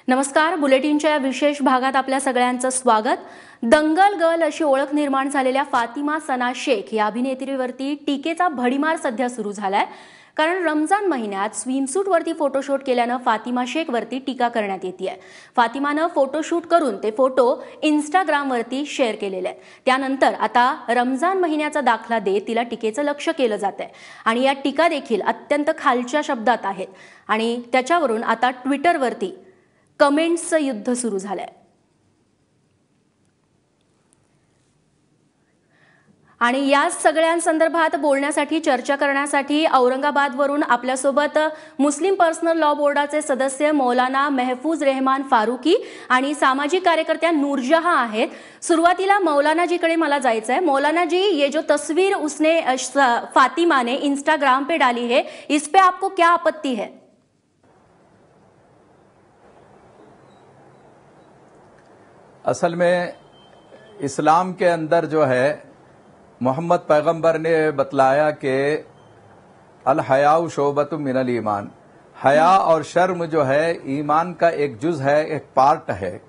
नमस्कार. बुलेटिनच्या या विशेष भागात आपल्या सगळ्यांचं स्वागत. दंगल गर्ल अशी ओळख निर्माण झालेल्या फातिमा सना शेख या अभिनेत्रीवरती टीकेचा भडीमार सध्या सुरू झालाय. कारण रमजान महिन्यात स्विमसूटवरती फोटोशूट केल्यानं फातिमा शेखवरती टीका करण्यात येते. फातिमानं फोटोशूट करून ते फोटो इंस्टाग्रामवरती शेअर केलेले आहेत. त्यानंतर आता रमजान महिन्याचा दाखला देत तिला टीकेचं लक्ष केलं जात आहे आणि या टीका देखील अत्यंत खालच्या शब्दात आहेत आणि त्याच्यावरून आता ट्विटरवरती कमेंट्सचं युद्ध सुरू झालंय. आणि या सगळ्यांसंदर्भात बोलण्यासाठी चर्चा करण्यासाठी औरंगाबादवरून आपल्यासोबत मुस्लिम पर्सनल लॉ बोर्डाचे सदस्य मौलाना महफूज रहमान फारुकी आणि सामाजिक कार्यकर्त्या नूरजहां आहेत. सुरुवातीला मौलानाजीकडे मला जायचं है. मौलाना जी, ये जो तस्वीर उसने फातिमा ने इंस्टाग्राम पे डाली है, इस पे आपको क्या आपत्ति है? असल में इस्लाम के अंदर जो है मोहम्मद पैगंबर ने बतलाया कि अल हयाउ शोबतुम मिनल ईमान, हया और शर्म जो है ईमान का एक जुज है, एक पार्ट है.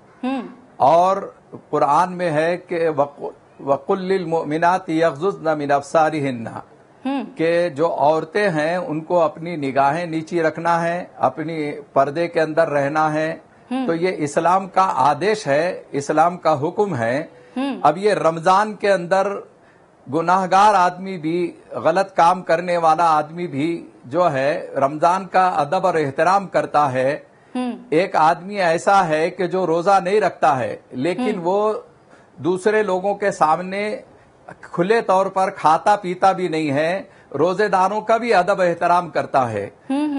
और कुरान में है कि वकुल लिल मुमिनात यग़ज़ुज़्न मिन अब्सारिहिन्ना, कि जो औरतें हैं उनको अपनी निगाहें नीची रखना है, अपनी पर्दे के अंदर रहना है. तो ये इस्लाम का आदेश है, इस्लाम का हुक्म है. अब ये रमजान के अंदर गुनाहगार आदमी भी, गलत काम करने वाला आदमी भी जो है रमजान का अदब और एहतराम करता है. एक आदमी ऐसा है कि जो रोजा नहीं रखता है लेकिन वो दूसरे लोगों के सामने खुले तौर पर खाता पीता भी नहीं है, रोजेदारों का भी अदब एहतराम करता है.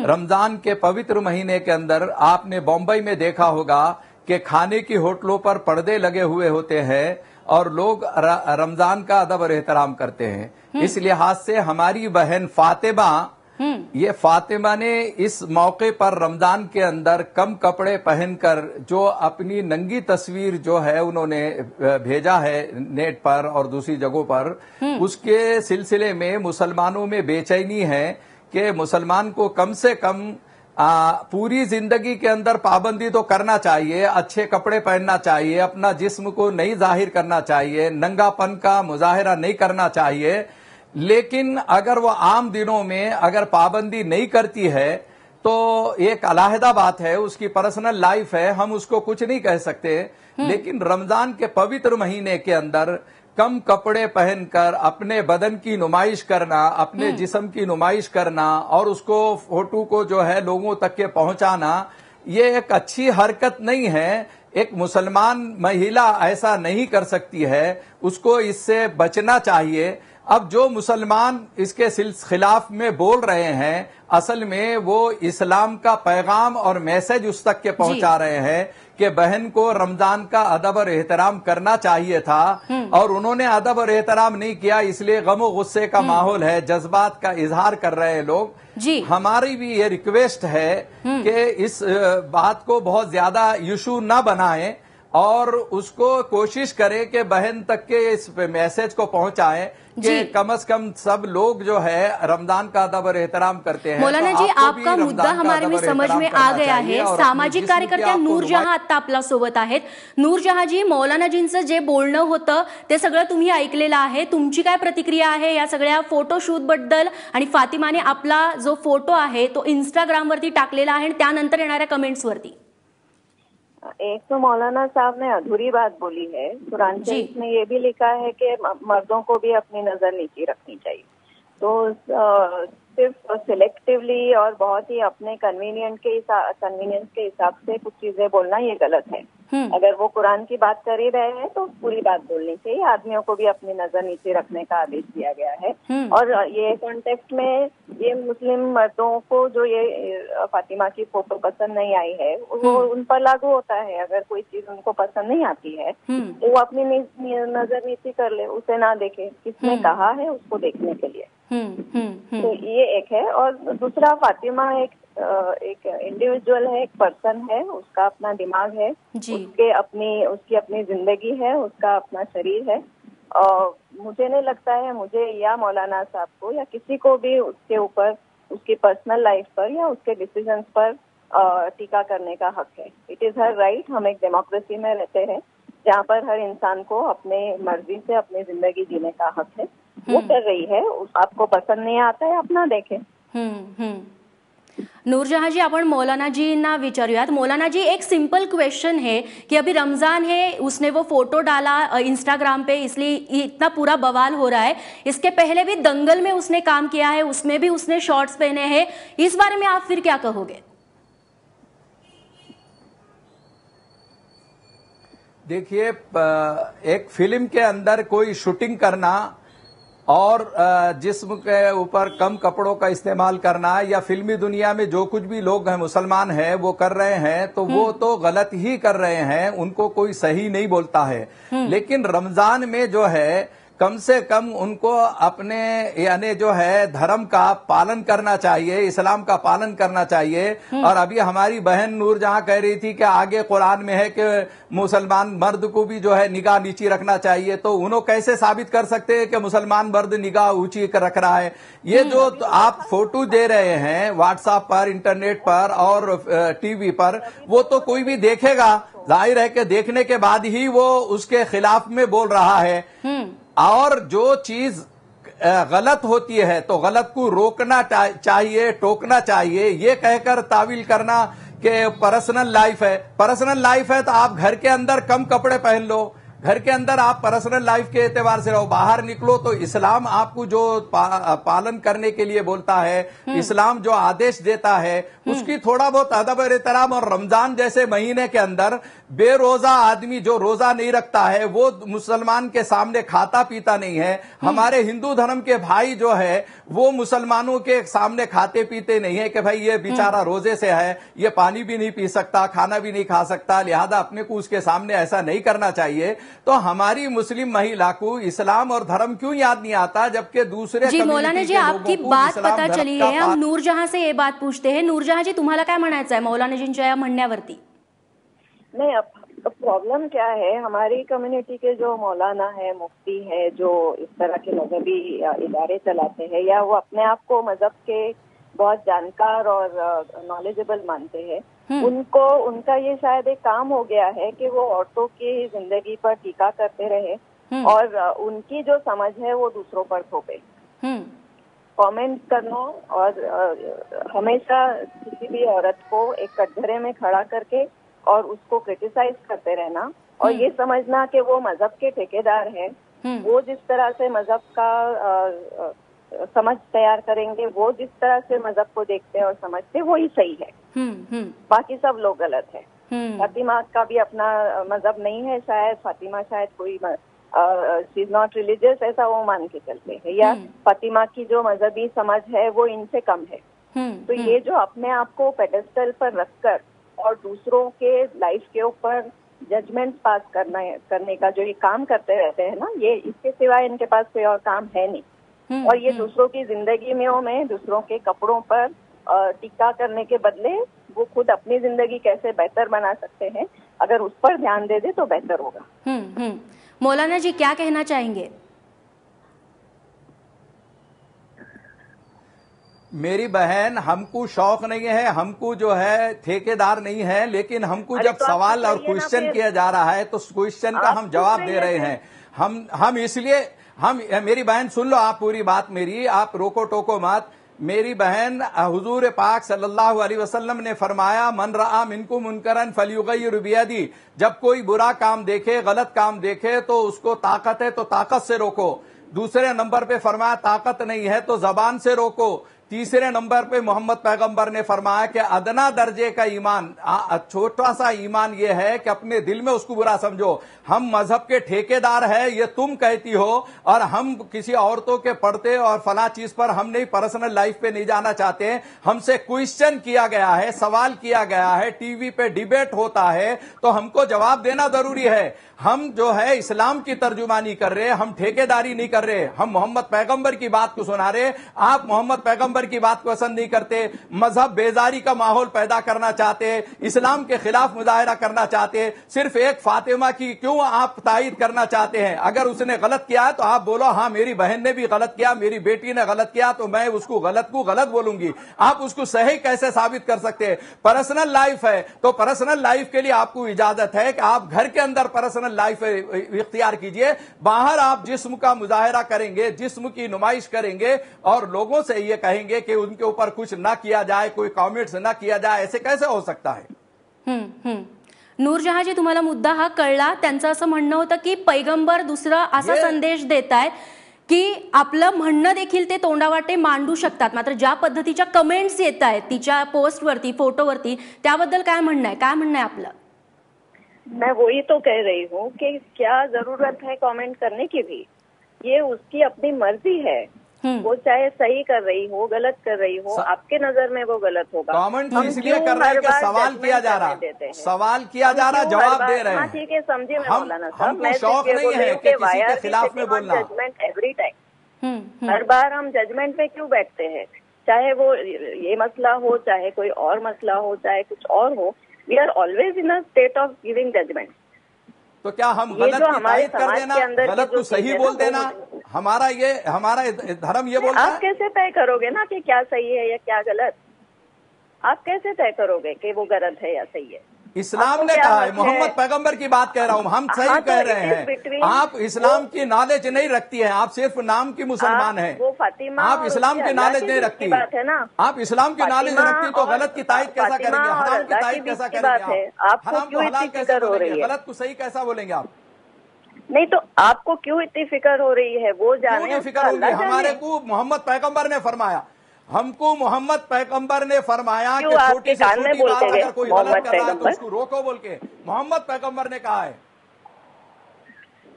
रमजान के पवित्र महीने के अंदर आपने बॉम्बई में देखा होगा कि खाने की होटलों पर पर्दे लगे हुए होते हैं और लोग रमजान का अदब और एहतराम करते हैं. इस लिहाज से हमारी बहन फातिमा, ये फातिमा ने इस मौके पर रमजान के अंदर कम कपड़े पहनकर जो अपनी नंगी तस्वीर जो है उन्होंने भेजा है नेट पर और दूसरी जगहों पर, उसके सिलसिले में मुसलमानों में बेचैनी है कि मुसलमान को कम से कम पूरी जिंदगी के अंदर पाबंदी तो करना चाहिए, अच्छे कपड़े पहनना चाहिए, अपना जिस्म को नहीं जाहिर करना चाहिए, नंगापन का मुजाहिरा नहीं करना चाहिए. लेकिन अगर वो आम दिनों में अगर पाबंदी नहीं करती है तो एक अलहदा बात है, उसकी पर्सनल लाइफ है, हम उसको कुछ नहीं कह सकते. लेकिन रमजान के पवित्र महीने के अंदर कम कपड़े पहनकर अपने बदन की नुमाइश करना, अपने जिस्म की नुमाइश करना और उसको फोटो को जो है लोगों तक के पहुंचाना, ये एक अच्छी हरकत नहीं है. एक मुसलमान महिला ऐसा नहीं कर सकती है, उसको इससे बचना चाहिए. अब जो मुसलमान इसके खिलाफ में बोल रहे हैं, असल में वो इस्लाम का पैगाम और मैसेज उस तक के पहुंचा रहे हैं कि बहन को रमजान का अदब और एहतराम करना चाहिए था और उन्होंने अदब और एहतराम नहीं किया, इसलिए गम गुस्से का माहौल है, जज्बात का इजहार कर रहे हैं लोग. जी, हमारी भी ये रिक्वेस्ट है कि इस बात को बहुत ज्यादा इशू न बनाएं और उसको कोशिश करें कि बहन तक के इस मैसेज को पहुंचाएं कि कम से कम सब लोग जो है रमजान का अदब और एहतराम करते हैं. मौलाना जी, आपका मुद्दा हमारे में समझ में आ गया है. सामाजिक कार्यकर्त्या नूरजहां आता आपल्या सोबत आहेत. नूरजहां जी, मौलानाजींचं जे बोलणं होतं ते सगळं तुम्ही ऐकलेलं आहे. तुमची काय प्रतिक्रिया आहे या सगळ्या फोटोशूट बद्दल आणि फातिमाने आपला जो फोटो आहे तो इंस्टाग्रामवरती टाकलेला आहे आणि त्यानंतर येणाऱ्या कमेंट्सवरती? एक तो मौलाना साहब ने अधूरी बात बोली है. कुरान शरीफ में ये भी लिखा है कि मर्दों को भी अपनी नजर नीचे रखनी चाहिए. तो सिर्फ सिलेक्टिवली और बहुत ही अपने कन्वीनियंस के हिसाब से कुछ चीजें बोलना ये गलत है. अगर वो कुरान की बात कर ही रहे हैं तो पूरी बात बोलनी चाहिए. आदमियों को भी अपनी नजर नीचे रखने का आदेश दिया गया है. और ये कॉन्टेक्स्ट में ये मुस्लिम मर्दों को जो ये फातिमा की फोटो पसंद नहीं आई है वो उन पर लागू होता है. अगर कोई चीज उनको पसंद नहीं आती है तो वो अपनी नजर नीचे कर ले, उसे ना देखे. किसने कहा है उसको देखने के लिए. तो ये एक है. और दूसरा, फातिमा एक इंडिविजुअल है, एक पर्सन है, उसका अपना दिमाग है, उसकी अपनी जिंदगी है, उसका अपना शरीर है. और मुझे नहीं लगता है, मुझे या मौलाना साहब को या किसी को भी उसके ऊपर, उसकी पर्सनल लाइफ पर या उसके डिसीजंस पर टीका करने का हक है. It is her right. हम एक डेमोक्रेसी में रहते हैं जहाँ पर हर इंसान को अपने मर्जी से अपनी जिंदगी जीने का हक है. वो कर रही है. आपको पसंद नहीं आता है, अपना देखें. नूरजहांजी, आपण मौलानाजींना विचारूयात. मौलानाजी, एक सिंपल क्वेश्चन है कि अभी रमजान है, उसने वो फोटो डाला इंस्टाग्राम पे, इसलिए इतना पूरा बवाल हो रहा है. इसके पहले भी दंगल में उसने काम किया है, उसमें भी उसने शॉर्ट्स पहने हैं. इस बारे में आप फिर क्या कहोगे? देखिए, एक फिल्म के अंदर कोई शूटिंग करना और जिस्म के ऊपर कम कपड़ों का इस्तेमाल करना, या फिल्मी दुनिया में जो कुछ भी लोग हैं मुसलमान हैं वो कर रहे हैं, तो वो तो गलत ही कर रहे हैं, उनको कोई सही नहीं बोलता है. लेकिन रमजान में जो है कम से कम उनको अपने यानी जो है धर्म का पालन करना चाहिए, इस्लाम का पालन करना चाहिए. और अभी हमारी बहन नूरजहां कह रही थी कि आगे कुरान में है कि मुसलमान मर्द को भी जो है निगाह नीची रखना चाहिए. तो उन्होंने कैसे साबित कर सकते हैं कि मुसलमान मर्द निगाह ऊंची रख रहा है? ये जो आप फोटो दे रहे हैं व्हाट्सएप पर, इंटरनेट पर और टीवी पर, वो तो कोई भी देखेगा. जाहिर है कि देखने के बाद ही वो उसके खिलाफ में बोल रहा है. और जो चीज गलत होती है तो गलत को रोकना चाहिए, टोकना चाहिए. ये कहकर तावील करना कि पर्सनल लाइफ है, पर्सनल लाइफ है तो आप घर के अंदर कम कपड़े पहन लो, घर के अंदर आप पर्सनल लाइफ के एतबार से रहो. बाहर निकलो तो इस्लाम आपको जो पालन करने के लिए बोलता है, इस्लाम जो आदेश देता है, उसकी थोड़ा बहुत अदब और एहतराम. और रमजान जैसे महीने के अंदर बेरोजा आदमी जो रोजा नहीं रखता है वो मुसलमान के सामने खाता पीता नहीं है. हमारे हिंदू धर्म के भाई जो है वो मुसलमानों के सामने खाते पीते नहीं है कि भाई ये बेचारा रोजे से है, ये पानी भी नहीं पी सकता, खाना भी नहीं खा सकता, लिहाजा अपने को उसके सामने ऐसा नहीं करना चाहिए. तो हमारी मुस्लिम महिला को इस्लाम और धर्म क्यों याद नहीं आता, जबकि दूसरे जी मौलाना जी, आपकी बात पता चली है. हम नूरजहां से ये बात पूछते हैं. नूरजहां जी, तुम्हाला काय म्हणायचं आहे मौलानाजींच्या या म्हणण्यावरती? नहीं, अब प्रॉब्लम क्या है, हमारी कम्युनिटी के जो मौलाना है, मुफ्ती है, जो इस तरह के मजहबी इदारे चलाते हैं या वो अपने आप को मजहब के बहुत जानकार और नॉलेजेबल मानते हैं, उनको उनका ये शायद एक काम हो गया है कि वो औरतों की जिंदगी पर टीका करते रहे और उनकी जो समझ है वो दूसरों पर थोपे. कमेंट करना और हमेशा किसी भी औरत को एक कटघरे में खड़ा करके और उसको क्रिटिसाइज करते रहना और ये समझना कि वो मजहब के ठेकेदार हैं, वो जिस तरह से मजहब का समझ तैयार करेंगे, वो जिस तरह से मजहब को देखते हैं और समझते हैं वही सही है. बाकी सब लोग गलत है. फातिमा का भी अपना मजहब नहीं है, शायद फातिमा शायद कोई शी इज नॉट रिलीजियस ऐसा वो मान के चलते हैं, या फातिमा की जो मजहबी समझ है वो इनसे कम है. तो ये जो अपने आप को पेडेस्टल पर रखकर और दूसरों के लाइफ के ऊपर जजमेंट पास करने का जो ये काम करते रहते हैं ना, ये इसके सिवाय इनके पास कोई और काम है नहीं. और ये दूसरों की जिंदगी में दूसरों के कपड़ों पर टीका करने के बदले वो खुद अपनी जिंदगी कैसे बेहतर बना सकते हैं, अगर उस पर ध्यान दे दे तो बेहतर होगा. मौलाना जी, क्या कहना चाहेंगे? मेरी बहन, हमको शौक नहीं है, हमको जो है ठेकेदार नहीं है, लेकिन हमको जब सवाल और क्वेश्चन किया जा रहा है तो क्वेश्चन का हम जवाब दे रहे हैं. हम इसलिए मेरी बहन सुन लो आप पूरी बात मेरी, आप रोको टोको मत. मेरी बहन, हुजूर पाक सल्लल्लाहु अलैहि वसल्लम ने फरमाया, मन रआ मिनकुम मुनकरन फलयुगय्यिर बियदी. जब कोई बुरा काम देखे, गलत काम देखे तो उसको ताकत है तो ताकत से रोको. दूसरे नंबर पे फरमाया ताकत नहीं है तो जबान से रोको. तीसरे नंबर पे मोहम्मद पैगंबर ने फरमाया कि अदना दर्जे का ईमान, छोटा सा ईमान ये है कि अपने दिल में उसको बुरा समझो. हम मजहब के ठेकेदार है ये तुम कहती हो, और हम किसी औरतों के पर्दे और फला चीज पर हम नहीं पर्सनल लाइफ पे नहीं जाना चाहते. हमसे क्वेश्चन किया गया है, सवाल किया गया है, टीवी पे डिबेट होता है तो हमको जवाब देना जरूरी है. हम जो है इस्लाम की तर्जुमानी कर रहे, हम ठेकेदारी नहीं कर रहे. हम मोहम्मद पैगंबर की बात को सुना रहे. आप मोहम्मद पैगंबर पैगंबर की बात पसंद नहीं करते, मजहब बेजारी का माहौल पैदा करना चाहते, इस्लाम के खिलाफ मुजाहरा करना चाहते, सिर्फ एक फातिमा की क्यों आप तायीद करना चाहते हैं? अगर उसने गलत किया है तो आप बोलो हाँ मेरी बहन ने भी गलत किया, मेरी बेटी ने गलत किया, तो मैं उसको गलत को गलत बोलूंगी। आप उसको सही कैसे साबित कर सकते हैं? पर्सनल लाइफ है तो पर्सनल लाइफ के लिए आपको इजाजत है कि आप घर के अंदर पर्सनल लाइफ इख्तियार कीजिए, बाहर आप जिस्म का मुजाहरा करेंगे, जिस्म की नुमाइश करेंगे और लोगों से ये कहेंगे कि उनके ऊपर कुछ ना किया जाए, कोई कॉमेंट्स ना किया जाए, ऐसे कैसे हो सकता है? नूरजहांजी, तुम्हाला मुद्दा हा कळला. त्यांचं असं म्हणणं होतं की पैगंबर दुसरा असा संदेश देतायत की आपलं म्हणणं देखील ते तोंडावाटे मांडू शकतात, मात्र ज्या पद्धतीच्या कमेंट्स येत आहेत तिच्या पोस्टवरती, फोटोवरती, त्याबद्दल काय म्हणणं आहे आपलं? मैं वही तो कह रही हूँ कि क्या जरूरत है कमेंट करने की भी? ये उसकी अपनी मर्जी है, वो चाहे सही कर रही हो, गलत कर रही हो, आपके नजर में वो गलत होगा। कमेंट इसलिए कर रहे हैं कि सवाल किया जा रहा, सवाल किया जा रहा, जवाब दे रहे हैं। ठीक है, समझिए मैं मौलाना साहब, हमको शौक नहीं है कि किसी के खिलाफ में बोलना। जजमेंट एवरी टाइम, हर बार हम जजमेंट में क्यों बैठते हैं? चाहे वो ये मसला हो, चाहे कोई और मसला हो, चाहे कुछ और हो, we are always in a state of giving judgment. तो क्या हम गलत की तायीद कर देना, गलत को सही बोल देना, हमारा धर्म ये बोलता है? आप कैसे तय करोगे ना कि क्या सही है या क्या गलत? आप कैसे तय करोगे कि वो गलत है या सही है? इस्लाम ने कहा है, मोहम्मद पैगंबर की बात कह रहा हूँ, हम सही कह रहे हैं। आप इस्लाम की नॉलेज नहीं रखती हैं, आप सिर्फ नाम की मुसलमान हैं, वो फातिमा आप इस्लाम की नॉलेज नहीं रखती। बात है ना, आप इस्लाम की नॉलेज रखती तो गलत की तायीद कैसा करेंगे, हराम की तायीद कैसा करेंगे, आपको क्यों इतनी फिक्र हो रही है? गलत को सही कैसा बोलेंगे आप? नहीं तो आपको क्यों इतनी फिक्र हो रही है? वो जाने, फिक्र होगी, हमारे को मोहम्मद पैगंबर ने फरमाया, हमको मोहम्मद पैगंबर ने फरमाया कि छोटी से छोटी बात अगर कोई गलत कर रहा है तो उसको रोको बोल के मोहम्मद पैगंबर ने कहा है।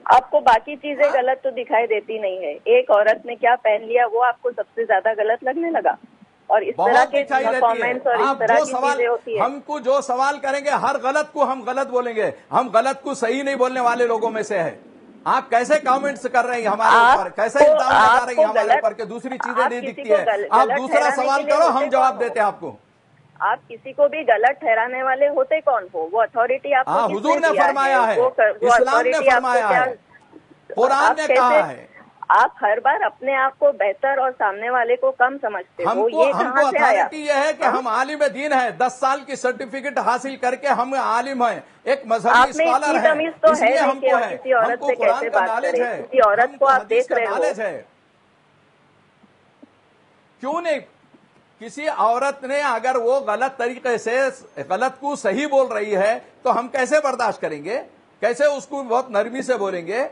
आपको बाकी चीजें गलत तो दिखाई देती नहीं है, एक औरत ने क्या पहन लिया वो आपको सबसे ज्यादा गलत लगने लगा, और इस तरह के कमेंट्स और इस तरह की चीजें होती है। हमको जो सवाल करेंगे हर गलत को हम गलत बोलेंगे, हम गलत को सही नहीं बोलने वाले लोगों में से है। आप कैसे कमेंट्स कर रही हैं हमारे ऊपर, कैसे इल्जाम लगा रही हैं हमारे ऊपर कि दूसरी चीजें नहीं दिखती है? आप दूसरा सवाल करो, हम जवाब देते हैं आपको। आप किसी को भी गलत ठहराने वाले होते कौन हो? वो अथॉरिटी आपको हुजूर ने फरमाया है, इस्लाम ने फरमाया है, कुरान ने कहा है। आप हर बार अपने आप को बेहतर और सामने वाले को कम समझते हो, ये कहाँ से आया? अथॉरिटी ये है कि हम आलिम दीन है, 10 साल की सर्टिफिकेट हासिल करके हम आलिम हैं, एक मजहबी स्कॉलर है, इसलिए हमको है, हमको कुरान का नॉलेज है, किसी औरत को आप देख रहे हो, क्यों नहीं? किसी औरत ने अगर वो गलत तरीके से गलत को सही बोल रही है तो हम कैसे बर्दाश्त करेंगे? कैसे उसको बहुत नरमी से बोलेंगे?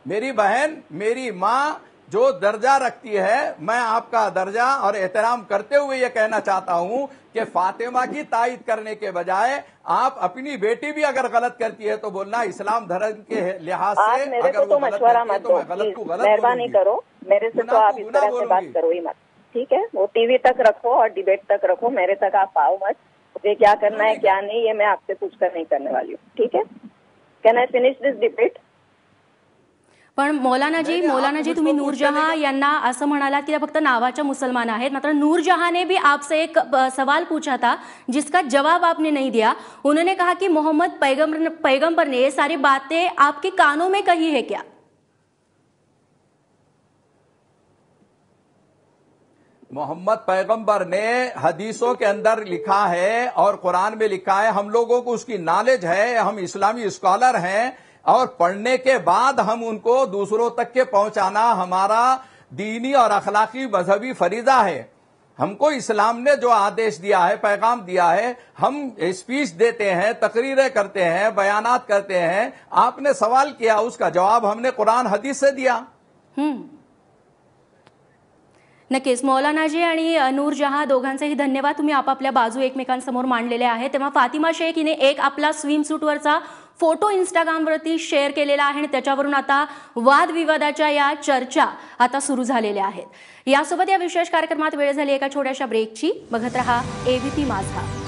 मेरी बहन, मेरी माँ जो दर्जा रखती है, मैं आपका दर्जा और एहतराम करते हुए ये कहना चाहता हूँ कि फातिमा की तायीद करने के बजाय आप अपनी बेटी भी अगर गलत करती है तो बोलना इस्लाम धर्म के लिहाज से मेरे को तो मशवरा मत दो, मेहरबानी करो, मेरे से तो आप इस तरह से बात करो ही मत, ठीक है? वो टीवी तक रखो और डिबेट तक रखो, मेरे तक आप आओ मत। मुझे क्या करना है क्या नहीं ये मैं आपसे पूछकर नहीं करने वाली हूँ, ठीक है? Can I finish this debate? पण मौलानाजी तुम्ही नूरजहां यांना असं म्हणालात की त्या फक्त नावाच्या मुसलमान आहेत, मात्र नूरजहां ने भी आपसे एक सवाल पूछा था जिसका जवाब आपने नहीं दिया। उन्होंने कहा कि मोहम्मद पैगंबर ने ये सारी बातें आपके कानों में कही है क्या? मोहम्मद पैगंबर ने हदीसों के अंदर लिखा है और कुरान में लिखा है, हम लोगों को उसकी नॉलेज है, हम इस्लामी स्कॉलर हैं और पढ़ने के बाद हम उनको दूसरों तक के पहुंचाना हमारा दीनी और अखलाकी मजहबी फरीजा है। हमको इस्लाम ने जो आदेश दिया है, पैगाम दिया है, हम स्पीच देते हैं, तकरीरें करते हैं, बयानात करते हैं। आपने सवाल किया, उसका जवाब हमने कुरान हदीस से दिया। नक्कीच मौलानाजी आणि नूरजहां दोघांचेही धन्यवाद, तुम्ही आपापल्या बाजू एकमेकांसमोर मांडलेल्या आहेत। तेव्हा फातिमा शेख हिने एक आपला स्विमसूटवरचा फोटो इंस्टाग्रामवरती शेअर केलेला आहे आणि त्याच्यावरून आता वादविवादाच्या या चर्चा आता सुरू झालेल्या आहेत। यासोबत या विशेष कार्यक्रमात वेळ झाली एका छोट्याशा ब्रेकची। बघत रहा एबीपी माझा।